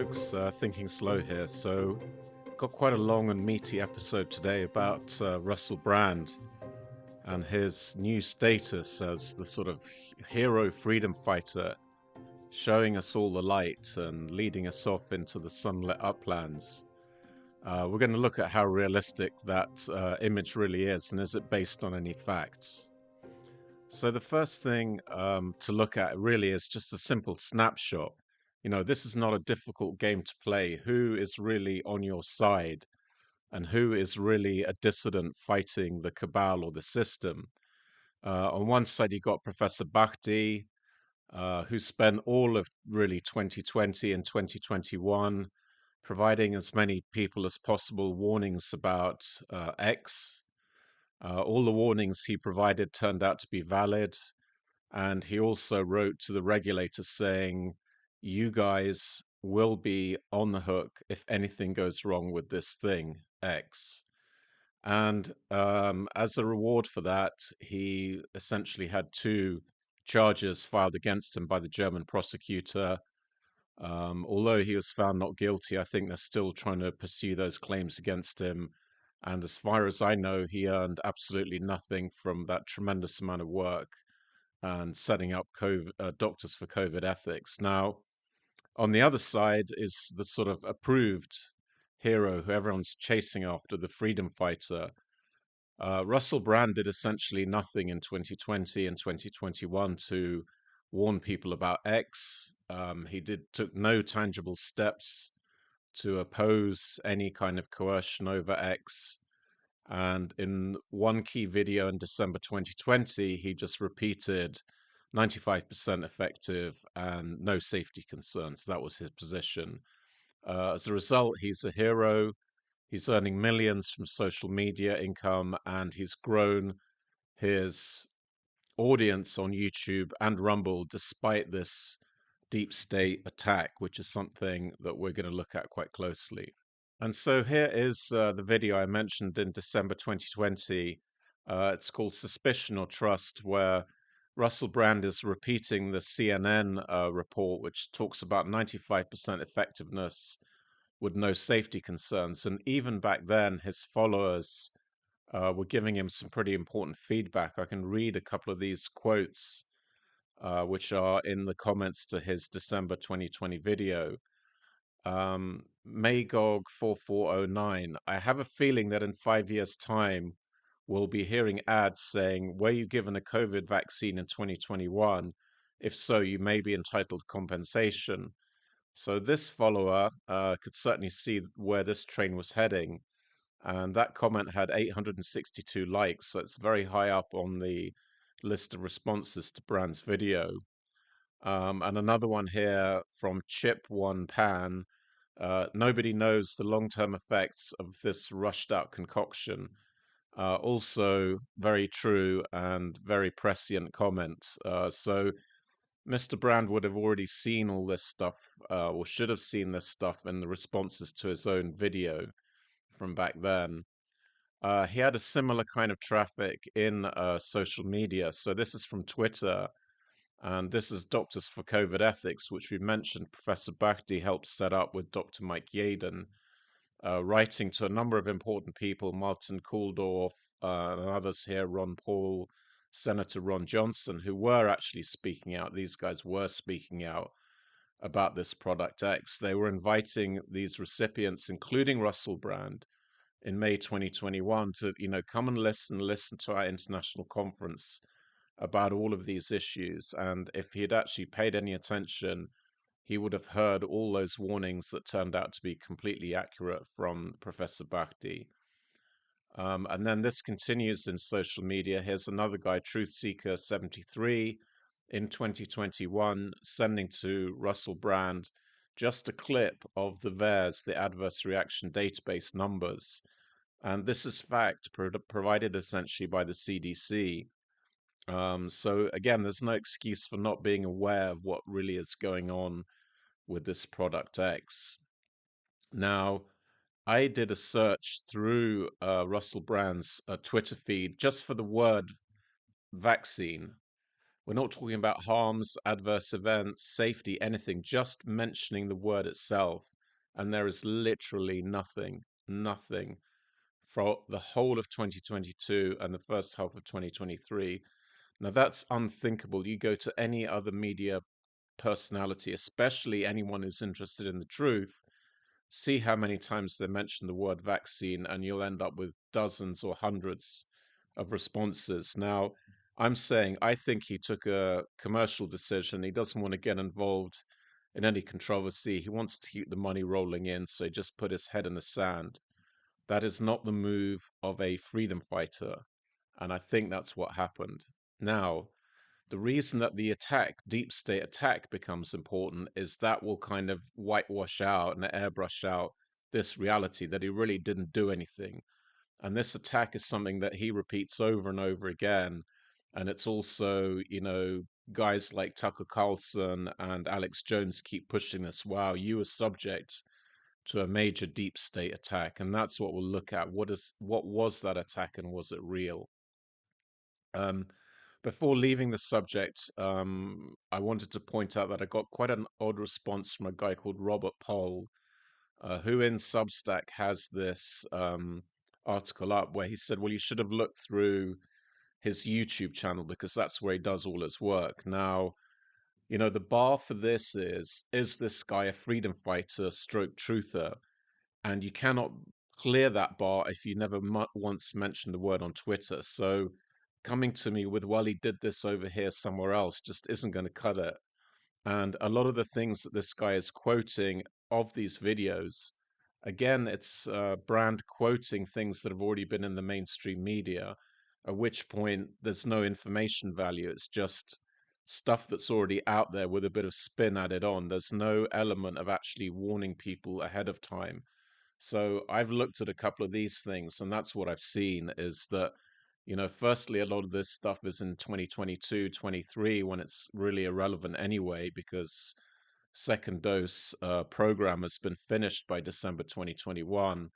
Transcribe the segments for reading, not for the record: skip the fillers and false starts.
folks. Thinking Slow here. So, got quite a long and meaty episode today about Russell Brand and his new status as the sort of hero freedom fighter, showing us all the light and leading us off into the sunlit uplands. We're going to look at how realistic that image really is, and is it based on any facts? So the first thing to look at really is just a simple snapshot. This is not a difficult game to play. Who is really on your side and who is really a dissident fighting the cabal or the system? On one side, you got Professor Bhakti, who spent all of really 2020 and 2021 providing as many people as possible warnings about X. All the warnings he provided turned out to be valid. And he also wrote to the regulator saying, you guys will be on the hook if anything goes wrong with this thing, X. And as a reward for that, he essentially had two charges filed against him by the German prosecutor. Although he was found not guilty, I think they're still trying to pursue those claims against him. And as far as I know, he earned absolutely nothing from that tremendous amount of work and setting up doctors for COVID ethics. Now, on the other side is the sort of approved hero who everyone's chasing after, the freedom fighter. Russell Brand did essentially nothing in 2020 and 2021 to warn people about X. He took no tangible steps to oppose any kind of coercion over X. And in one key video in December 2020, he just repeated 95% effective and no safety concerns. That was his position. As a result, he's a hero. He's earning millions from social media income, and he's grown his audience on YouTube and Rumble despite this deep state attack, which is something that we're going to look at quite closely. And so here is the video I mentioned in December 2020. It's called Suspicion or Trust, where Russell Brand is repeating the CNN report, which talks about 95% effectiveness with no safety concerns. And even back then, his followers were giving him some pretty important feedback. I can read a couple of these quotes, which are in the comments to his December 2020 video. Magog4409, I have a feeling that in 5 years' time, we'll be hearing ads saying, were you given a COVID vaccine in 2021? If so, you may be entitled to compensation. So this follower could certainly see where this train was heading. And that comment had 862 likes, so it's very high up on the list of responses to Brand's video. And another one here from Chip1Pan. Nobody knows the long-term effects of this rushed-out concoction. Also, very true and very prescient comment. So, Mr. Brand would have already seen all this stuff, or should have seen this stuff in the responses to his own video from back then. He had a similar kind of traffic in social media. So, this is from Twitter. And this is Doctors for COVID Ethics, which we mentioned Professor Bhakti helped set up with Dr. Mike Yaden, writing to a number of important people, Martin Kulldorff, and others here, Ron Paul, Senator Ron Johnson, who were actually speaking out. These guys were speaking out about this product X. They were inviting these recipients, including Russell Brand, in May 2021 to, come and listen to our international conference about all of these issues. And if he had actually paid any attention, he would have heard all those warnings that turned out to be completely accurate from Professor Bhakti. And then this continues in social media. Here's another guy, Truthseeker73, in 2021, sending to Russell Brand just a clip of the VAERS, the Adverse Reaction Database numbers. And this is fact provided essentially by the CDC. So again, there's no excuse for not being aware of what really is going on with this product X. Now, I did a search through Russell Brand's Twitter feed just for the word vaccine. We're not talking about harms, adverse events, safety, anything, just mentioning the word itself. and there is literally nothing for the whole of 2022 and the first half of 2023. Now, that's unthinkable. You go to any other media personality, especially anyone who's interested in the truth, see how many times they mention the word vaccine, and you'll end up with dozens or hundreds of responses. Now, I'm saying I think he took a commercial decision. He doesn't want to get involved in any controversy. He wants to keep the money rolling in, so he just put his head in the sand. That is not the move of a freedom fighter. And I think that's what happened. Now, the reason that the attack, deep state attack, becomes important is that will kind of whitewash out and airbrush out this reality that he really didn't do anything. And this attack is something that he repeats over and over again. And it's also, guys like Tucker Carlson and Alex Jones keep pushing this. Wow, you were subject to a major deep state attack. And that's what we'll look at. What was that attack, and was it real? Um, Before leaving the subject, I wanted to point out that I got quite an odd response from a guy called Robert Poll, who in Substack has this article up where he said, well, you should have looked through his YouTube channel because that's where he does all his work. Now, the bar for this is this guy a freedom fighter stroke truther? And you cannot clear that bar if you never once mentioned the word on Twitter. So coming to me with, well, he did this over here somewhere else, just isn't going to cut it. And a lot of the things that this guy is quoting of these videos, again, it's Brand quoting things that have already been in the mainstream media, at which point there's no information value. It's just stuff that's already out there with a bit of spin added on. There's no element of actually warning people ahead of time. So I've looked at a couple of these things, and that's what I've seen is that, firstly, a lot of this stuff is in 2022, 23, when it's really irrelevant anyway, because second dose program has been finished by December 2021.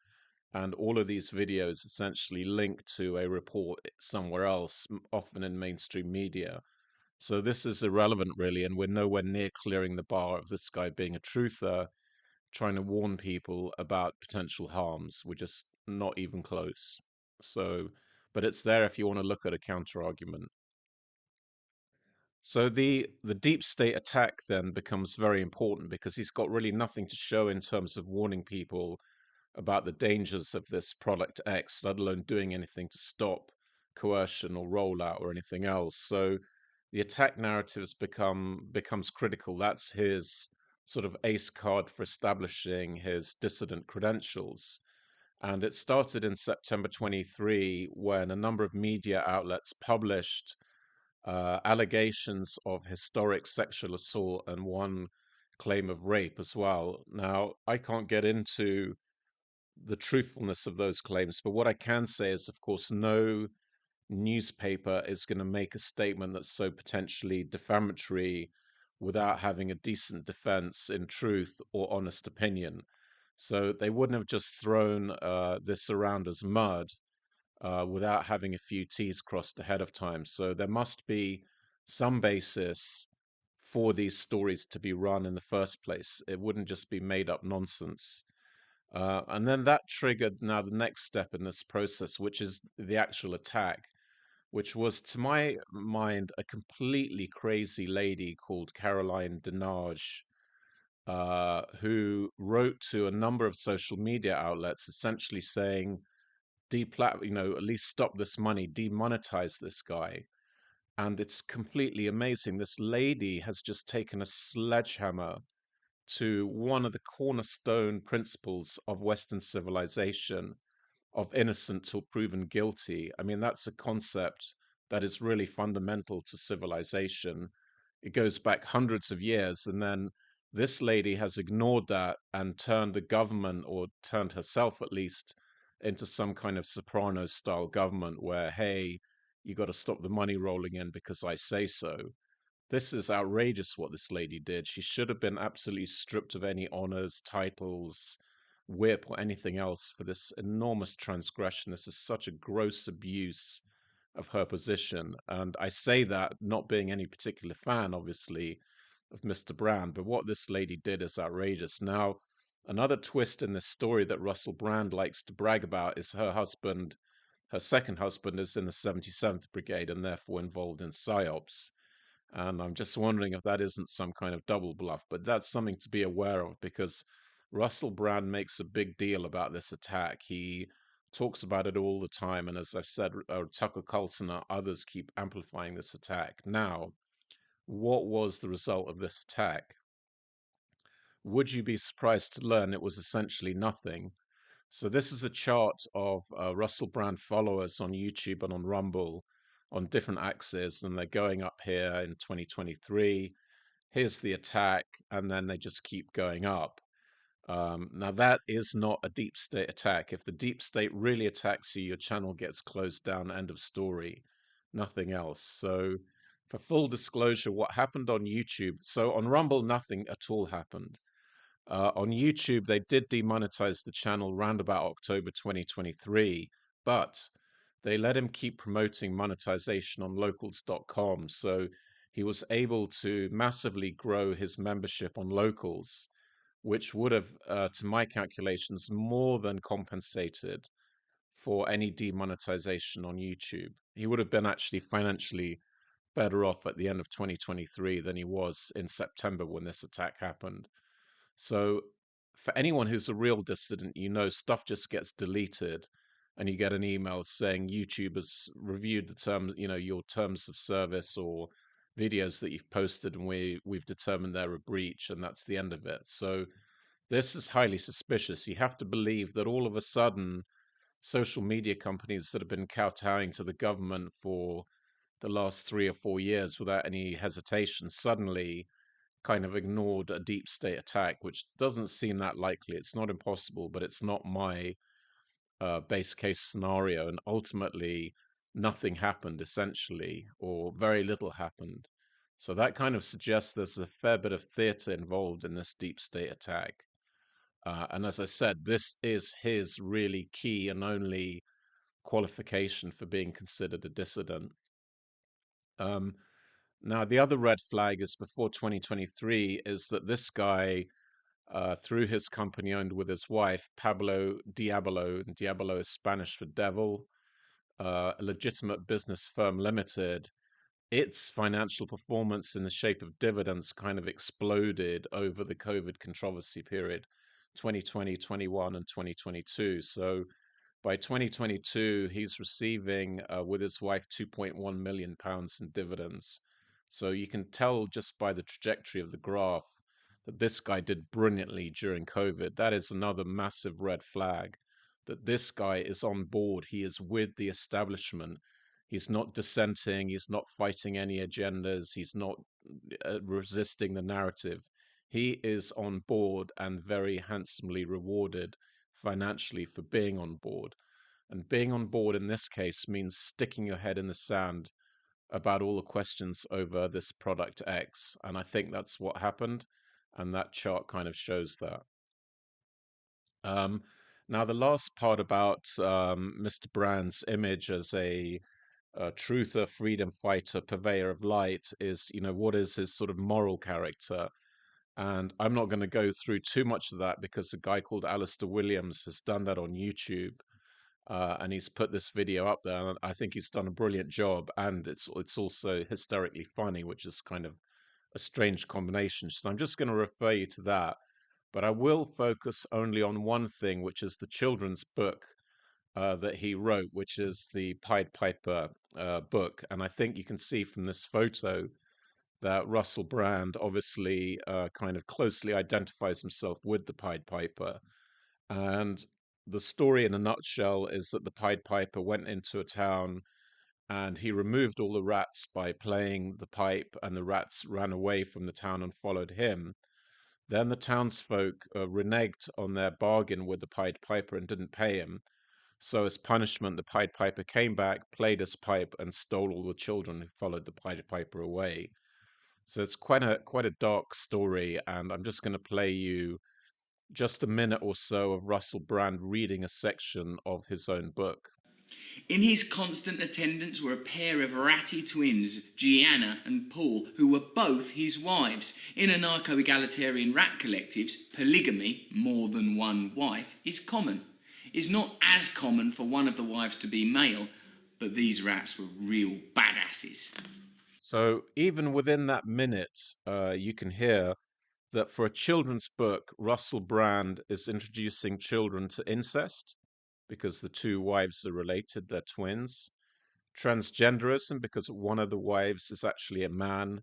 And all of these videos essentially link to a report somewhere else, often in mainstream media. So this is irrelevant, really, and we're nowhere near clearing the bar of this guy being a truther trying to warn people about potential harms. We're just not even close. So, but it's there if you want to look at a counter argument. So the deep state attack then becomes very important because he's got really nothing to show in terms of warning people about the dangers of this product X, let alone doing anything to stop coercion or rollout or anything else. So the attack narratives becomes critical. That's his sort of ace card for establishing his dissident credentials. And it started in September 23 when a number of media outlets published allegations of historic sexual assault and one claim of rape as well. Now, I can't get into the truthfulness of those claims, but what I can say is, of course, no newspaper is going to make a statement that's so potentially defamatory without having a decent defense in truth or honest opinion. So they wouldn't have just thrown this around as mud without having a few T's crossed ahead of time. So there must be some basis for these stories to be run in the first place. It wouldn't just be made up nonsense. And then that triggered now the next step in this process, which is the actual attack, which was, to my mind, a completely crazy lady called Caroline Denage, who wrote to a number of social media outlets essentially saying, at least stop this money, demonetize this guy. And it's completely amazing. This lady has just taken a sledgehammer to one of the cornerstone principles of Western civilization, of innocent till proven guilty. I mean, that's a concept that is really fundamental to civilization. It goes back hundreds of years. And then this lady has ignored that and turned the government, or turned herself at least, into some kind of Sopranos style government where, hey, you got to stop the money rolling in because I say so. This is outrageous what this lady did. She should have been absolutely stripped of any honors, titles, whip, or anything else for this enormous transgression. This is such a gross abuse of her position. And I say that not being any particular fan, obviously, of Mr. Brand, but what this lady did is outrageous. Now, Another twist in this story that Russell Brand likes to brag about is her second husband, is in the 77th Brigade and therefore involved in psyops. And I'm just wondering if that isn't some kind of double bluff, but that's something to be aware of because Russell Brand makes a big deal about this attack. He talks about it all the time. And as I've said, Tucker Carlson and others keep amplifying this attack. Now, what was the result of this attack? Would you be surprised to learn it was essentially nothing? So this is a chart of Russell Brand followers on YouTube and on Rumble on different axes, and they're going up here in 2023. Here's the attack, and then they just keep going up. Now that is not a deep state attack. If the deep state really attacks you, your channel gets closed down. End of story. Nothing else. So for full disclosure, what happened on YouTube? So on Rumble, nothing at all happened. On YouTube, they did demonetize the channel round about October 2023, but they let him keep promoting monetization on locals.com. So he was able to massively grow his membership on locals, which would have, to my calculations, more than compensated for any demonetization on YouTube. He would have been actually financially better off at the end of 2023 than he was in September when this attack happened. So, for anyone who's a real dissident, stuff just gets deleted and you get an email saying YouTube has reviewed the terms, your terms of service or videos that you've posted, and we've determined they're a breach, and that's the end of it. So, this is highly suspicious. You have to believe that all of a sudden, social media companies that have been kowtowing to the government for the last 3 or 4 years without any hesitation suddenly kind of ignored a deep state attack, which doesn't seem that likely. It's not impossible, but it's not my base case scenario. And ultimately, nothing happened essentially, or very little happened. So that kind of suggests there's a fair bit of theater involved in this deep state attack. And as I said, this is his really key and only qualification for being considered a dissident. Um, Now, the other red flag is before 2023 is that this guy, through his company owned with his wife, Pablo Diablo, and Diablo is Spanish for devil, a legitimate business firm limited, its financial performance in the shape of dividends kind of exploded over the COVID controversy period, 2020, 21, and 2022. So by 2022, he's receiving, with his wife, £2.1 million in dividends. So you can tell just by the trajectory of the graph that this guy did brilliantly during COVID. That is another massive red flag that this guy is on board. He is with the establishment. He's not dissenting. He's not fighting any agendas. He's not resisting the narrative. He is on board and very handsomely rewarded financially for being on board. And being on board in this case means sticking your head in the sand about all the questions over this product X. And I think that's what happened. And that chart kind of shows that. Um, Now, the last part about Mr. Brand's image as a truther, freedom fighter, purveyor of light is, what is his sort of moral character? And I'm not going to go through too much of that because a guy called Alistair Williams has done that on YouTube. And he's put this video up there, and I think he's done a brilliant job. And it's also hysterically funny, which is kind of a strange combination. So I'm just going to refer you to that. But I will focus only on one thing, which is the children's book that he wrote, which is the Pied Piper book. And I think you can see from this photo that Russell Brand obviously kind of closely identifies himself with the Pied Piper. And the story in a nutshell is that the Pied Piper went into a town and he removed all the rats by playing the pipe, and the rats ran away from the town and followed him. Then the townsfolk reneged on their bargain with the Pied Piper and didn't pay him. So, as punishment, the Pied Piper came back, played his pipe, and stole all the children who followed the Pied Piper away. So it's quite a dark story, and I'm just going to play you just a minute or so of Russell Brand reading a section of his own book. In his constant attendance were a pair of Ratty Twins, Gianna and Paul, who were both his wives. In anarcho-egalitarian rat collectives, polygamy, more than one wife, is common. It's not as common for one of the wives to be male, but these rats were real badasses. So even within that minute, you can hear that for a children's book, Russell Brand is introducing children to incest because the two wives are related, they're twins. Transgenderism because one of the wives is actually a man,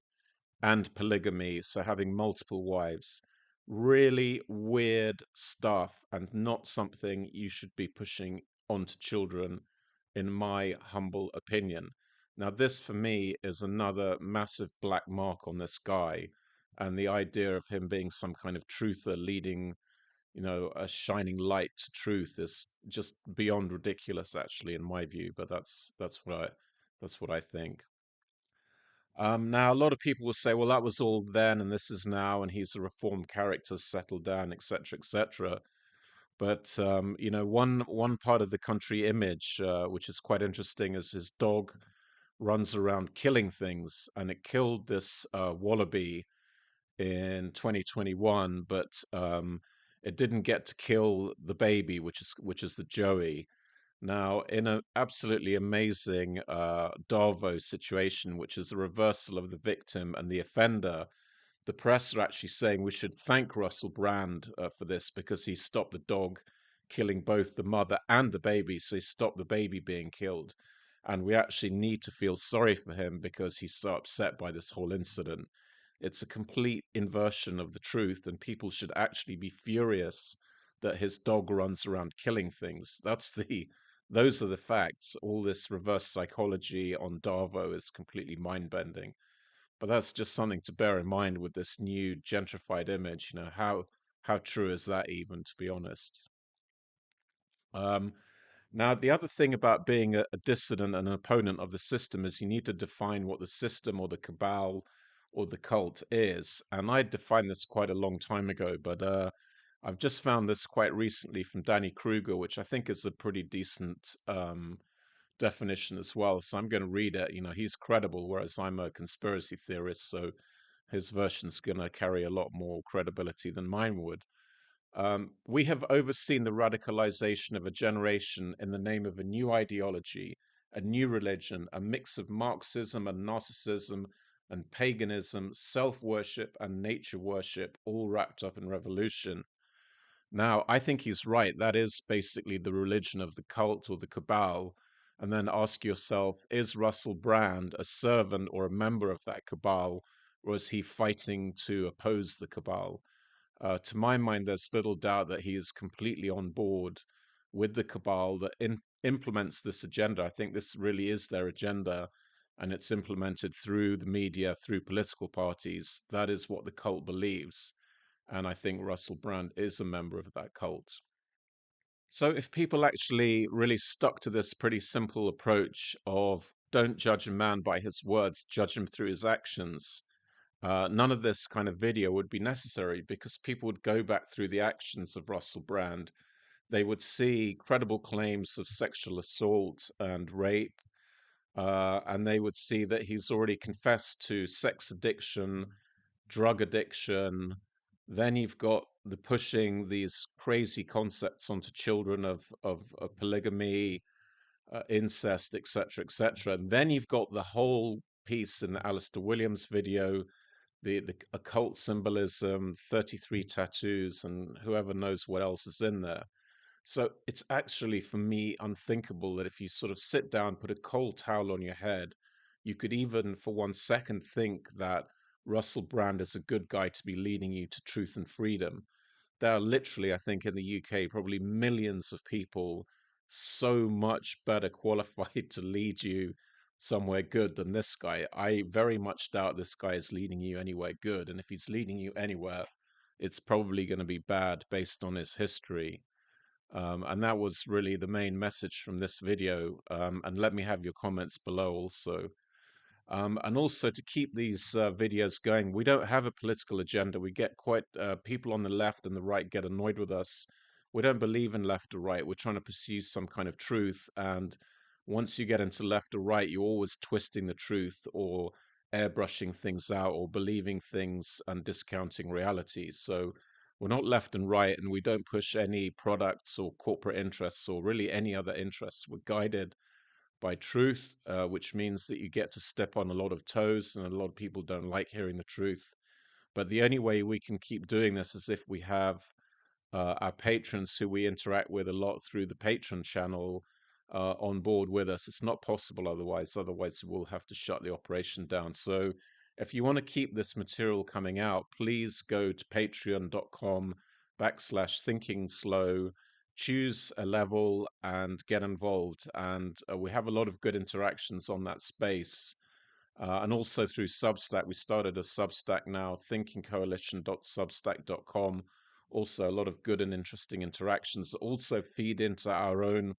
and polygamy, so having multiple wives. Really weird stuff and not something you should be pushing onto children, in my humble opinion. Now, this for me is another massive black mark on this guy, and the idea of him being some kind of truther leading, a shining light to truth is just beyond ridiculous, actually, in my view. But that's what I think. Now, a lot of people will say, well, that was all then and this is now, and he's a reformed character, settled down, etc., etc. But one part of the country image, which is quite interesting, is his dog runs around killing things, and it killed this wallaby in 2021, but it didn't get to kill the baby, which is the Joey. Now, in an absolutely amazing Darvo situation, which is a reversal of the victim and the offender, the press are actually saying we should thank Russell Brand for this because he stopped the dog killing both the mother and the baby, so he stopped the baby being killed. And we actually need to feel sorry for him because he's so upset by this whole incident. It's a complete inversion of the truth, and people should actually be furious that his dog runs around killing things. Those are the facts. All this reverse psychology on Darvo is completely mind-bending. But that's just something to bear in mind with this new gentrified image. How true is that even, to be honest? Um, Now, the other thing about being a dissident and an opponent of the system is you need to define what the system or the cabal or the cult is. And I defined this quite a long time ago, but I've just found this quite recently from Danny Kruger, which I think is a pretty decent definition as well. So I'm going to read it. He's credible, whereas I'm a conspiracy theorist, so his version's going to carry a lot more credibility than mine would. We have overseen the radicalization of a generation in the name of a new ideology, a new religion, a mix of Marxism and Narcissism and paganism, self worship and nature worship, all wrapped up in revolution. Now, I think he's right. That is basically the religion of the cult or the cabal. And then ask yourself, is Russell Brand a servant or a member of that cabal, or is he fighting to oppose the cabal? To my mind, there's little doubt that he is completely on board with the cabal that implements this agenda. I think this really is their agenda, and it's implemented through the media, through political parties. That is what the cult believes. And I think Russell Brand is a member of that cult. So if people actually really stuck to this pretty simple approach of don't judge a man by his words, judge him through his actions, none of this kind of video would be necessary because people would go back through the actions of Russell Brand. They would see credible claims of sexual assault and rape, and they would see that he's already confessed to sex addiction, drug addiction. Then you've got the pushing these crazy concepts onto children of polygamy, incest, etc., etc. And then you've got the whole piece in the Alistair Williams video, the occult symbolism, 33 tattoos, and whoever knows what else is in there. So it's actually, for me, unthinkable that if you sort of sit down, put a cold towel on your head, you could even for 1 second think that Russell Brand is a good guy to be leading you to truth and freedom. There are literally, I think, in the UK, probably millions of people so much better qualified to lead you somewhere good than this guy. I very much doubt this guy is leading you anywhere good. And if he's leading you anywhere, it's probably going to be bad based on his history. And that was really the main message from this video. And let me have your comments below also. And also to keep these videos going, we don't have a political agenda. We get quite people on the left and the right get annoyed with us. We don't believe in left or right. We're trying to pursue some kind of truth. And once you get into left or right, you're always twisting the truth or airbrushing things out or believing things and discounting realities. So we're not left and right, and we don't push any products or corporate interests or really any other interests. We're guided by truth, which means that you get to step on a lot of toes, and a lot of people don't like hearing the truth. But the only way we can keep doing this is if we have our patrons who we interact with a lot through the Patreon channel on board with us. It's not possible otherwise. Otherwise, we'll have to shut the operation down. So if you want to keep this material coming out, please go to patreon.com/thinking slow, choose a level and get involved. And we have a lot of good interactions on that space. And also through Substack. We started a Substack now, thinkingcoalition.substack.com. Also, a lot of good and interesting interactions that also feed into our own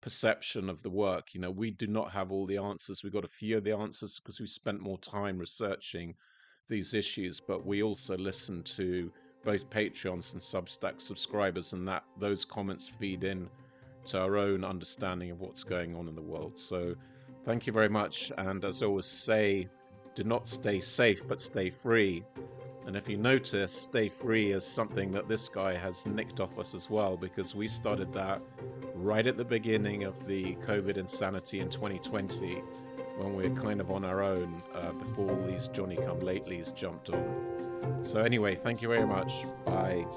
perception of the work. You know, we do not have all the answers. We've got a few of the answers because we spent more time researching these issues, but we also listen to both Patreons and Substack subscribers, and that those comments feed in to our own understanding of what's going on in the world. So thank you very much. And as I always say, do not stay safe, but stay free. And if you notice, stay free is something that this guy has nicked off us as well, because we started that right at the beginning of the COVID insanity in 2020, when we were kind of on our own before all these Johnny-come-latelys jumped on. So anyway, thank you very much. Bye.